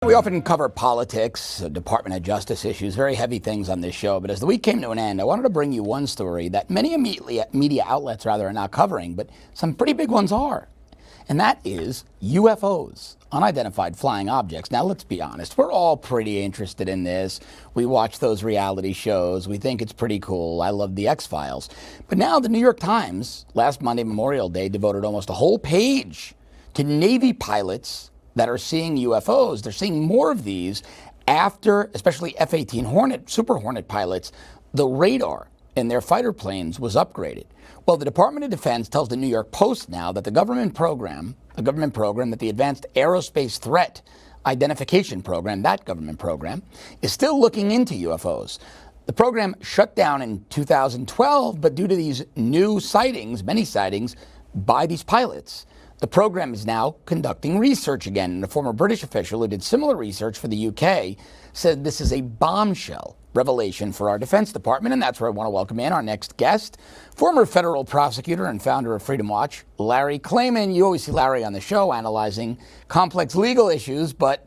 We often cover politics, Department of Justice issues, very heavy things on this show. But as the week came to an end, I wanted to bring you one story that many media outlets are not covering, but some pretty big ones are. And that is UFOs, unidentified flying objects. Now, let's be honest. We're all pretty interested in this. We watch those reality shows. We think it's pretty cool. I love the X-Files. But now the New York Times, last Monday, Memorial Day, devoted almost a whole page to Navy pilots that are seeing UFOs. They're seeing more of these after, especially F-18 Hornet, Super Hornet pilots, the radar in their fighter planes was upgraded. Well, the Department of Defense tells the New York Post now that the government program that the Advanced Aerospace Threat Identification Program, that government program, is still looking into UFOs. The program shut down in 2012, but due to these new sightings, many sightings by these pilots, the program is now conducting research again. And a former British official who did similar research for the UK said this is a bombshell revelation for our Defense Department. And that's where I want to welcome in our next guest, former federal prosecutor and founder of Freedom Watch, Larry Klayman. You always see Larry on the show analyzing complex legal issues, but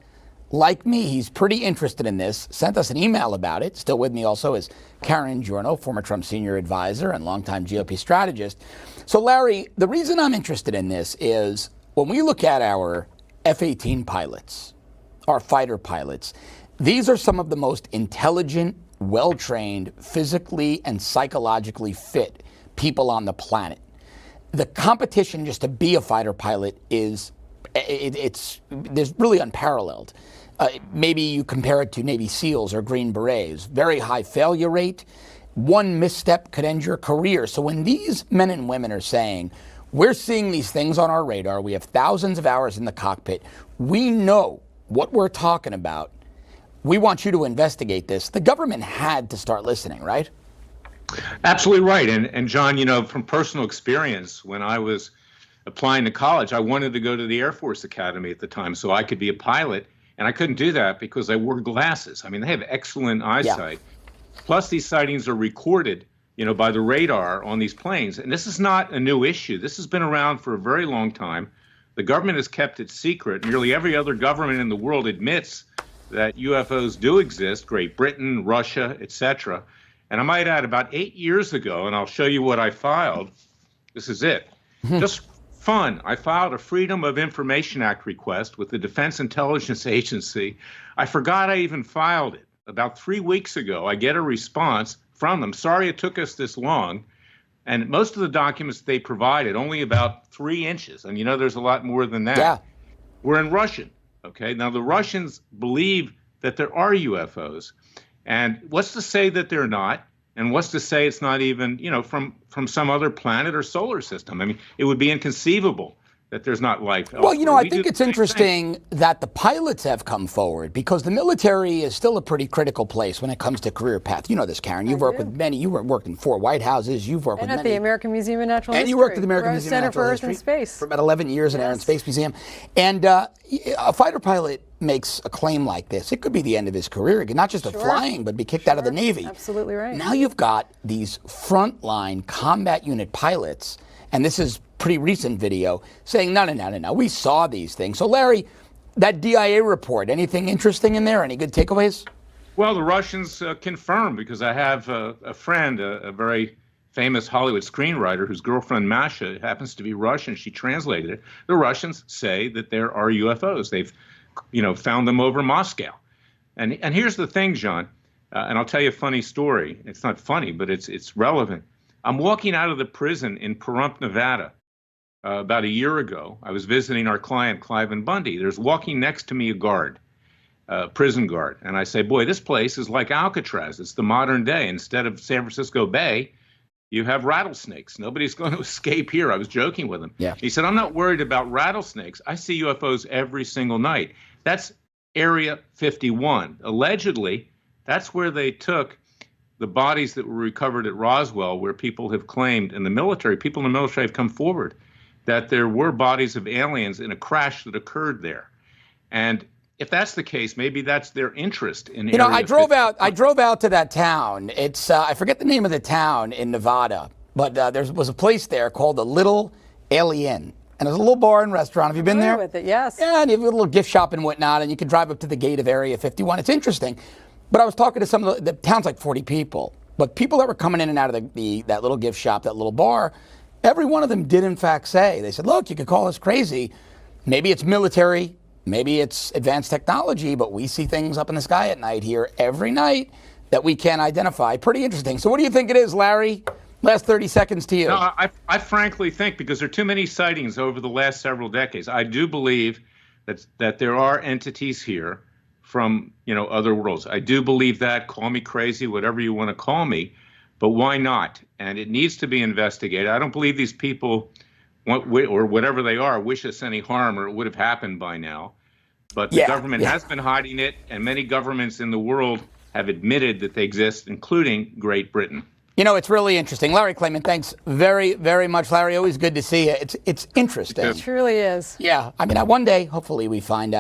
like me, he's pretty interested in this, sent us an email about it. Still with me also is Karen Giorno, former Trump senior advisor and longtime GOP strategist. So Larry, the reason I'm interested in this is when we look at our F-18 pilots, our fighter pilots, these are some of the most intelligent, well-trained, physically and psychologically fit people on the planet. The competition just to be a fighter pilot is, there's really unparalleled. Maybe you compare it to Navy SEALs or Green Berets. Very high failure rate. One misstep could end your career. So when these men and women are saying, we're seeing these things on our radar, we have thousands of hours in the cockpit, we know what we're talking about, we want you to investigate this, the government had to start listening, right? Absolutely right. And John, you know, from personal experience, when I was applying to college, I wanted to go to the Air Force Academy at the time so I could be a pilot. And I couldn't do that because I wore glasses. I mean, they have excellent eyesight. Yeah. Plus, these sightings are recorded, you know, by the radar on these planes. And this is not a new issue. This has been around for a very long time. The government has kept it secret. Nearly every other government in the world admits that UFOs do exist, Great Britain, Russia, etc. And I might add, about 8 years ago, and I'll show you what I filed. This is it. Just fun. I filed a Freedom of Information Act request with the Defense Intelligence Agency. I forgot I even filed it. About 3 weeks ago, I get a response from them. Sorry it took us this long. And most of the documents they provided, only about 3 inches. And you know, there's a lot more than that. Yeah. We're in Russian. Okay. Now, the Russians believe that there are UFOs. And what's to say that they're not? And what's to say it's not even, you know, from some other planet or solar system? I mean, it would be inconceivable that there's not life elsewhere. Well, you know, I think it's interesting that the pilots have come forward because the military is still a pretty critical place when it comes to career path. You know this, Karen. You've worked with many. You worked in 4 White Houses. You've worked with many. And at the American Museum of Natural History. And you worked at the American Museum of Natural History. Center for Earth and Space. For about 11 years in Air and Space Museum. And a fighter pilot makes a claim like this. It could be the end of his career. It could not just of flying, but be kicked out of the Navy. Absolutely right. Now you've got these frontline combat unit pilots, and this is pretty recent video, saying, no, we saw these things. So, Larry, that DIA report, anything interesting in there? Any good takeaways? Well, the Russians confirm, because I have a friend, a very famous Hollywood screenwriter whose girlfriend, Masha, happens to be Russian. She translated it. The Russians say that there are UFOs. They've, you know, found them over Moscow. And here's the thing, John, and I'll tell you a funny story. It's not funny, but it's relevant. I'm walking out of the prison in Pahrump, Nevada. About a year ago, I was visiting our client, Klayman Bundy. There's walking next to me a guard, prison guard. And I say, boy, this place is like Alcatraz. It's the modern day. Instead of San Francisco Bay, you have rattlesnakes. Nobody's going to escape here. I was joking with him. Yeah. He said, I'm not worried about rattlesnakes. I see UFOs every single night. That's Area 51. Allegedly, that's where they took the bodies that were recovered at Roswell, where people have claimed in the military, people in the military have come forward that there were bodies of aliens in a crash that occurred there. And if that's the case, maybe that's their interest in. You know, I drove out to that town. It's I forget the name of the town in Nevada, but there was a place there called the Little Alien. and there's a little bar and restaurant. Have you been there? With it, yes. Yeah, and you have a little gift shop and whatnot, and you can drive up to the gate of Area 51. It's interesting. But I was talking to some of the town's like 40 people, but people that were coming in and out of that little gift shop, that little bar, every one of them did in fact say, they said, look, you could call us crazy. Maybe it's military, maybe it's advanced technology, but we see things up in the sky at night here every night that we can't identify. Pretty interesting. So what do you think it is, Larry? Last 30 seconds to you. No, I frankly think, because there are too many sightings over the last several decades, I do believe that there are entities here from, other worlds. I do believe that. Call me crazy, whatever you want to call me, but why not? And it needs to be investigated. I don't believe these people, or whatever they are, wish us any harm, or it would have happened by now. But the government has been hiding it, and many governments in the world have admitted that they exist, including Great Britain. It's really interesting. Larry Klayman, thanks very, very much, Larry. Always good to see you. It's interesting. It truly is. Yeah. I mean, one day, hopefully, we find out.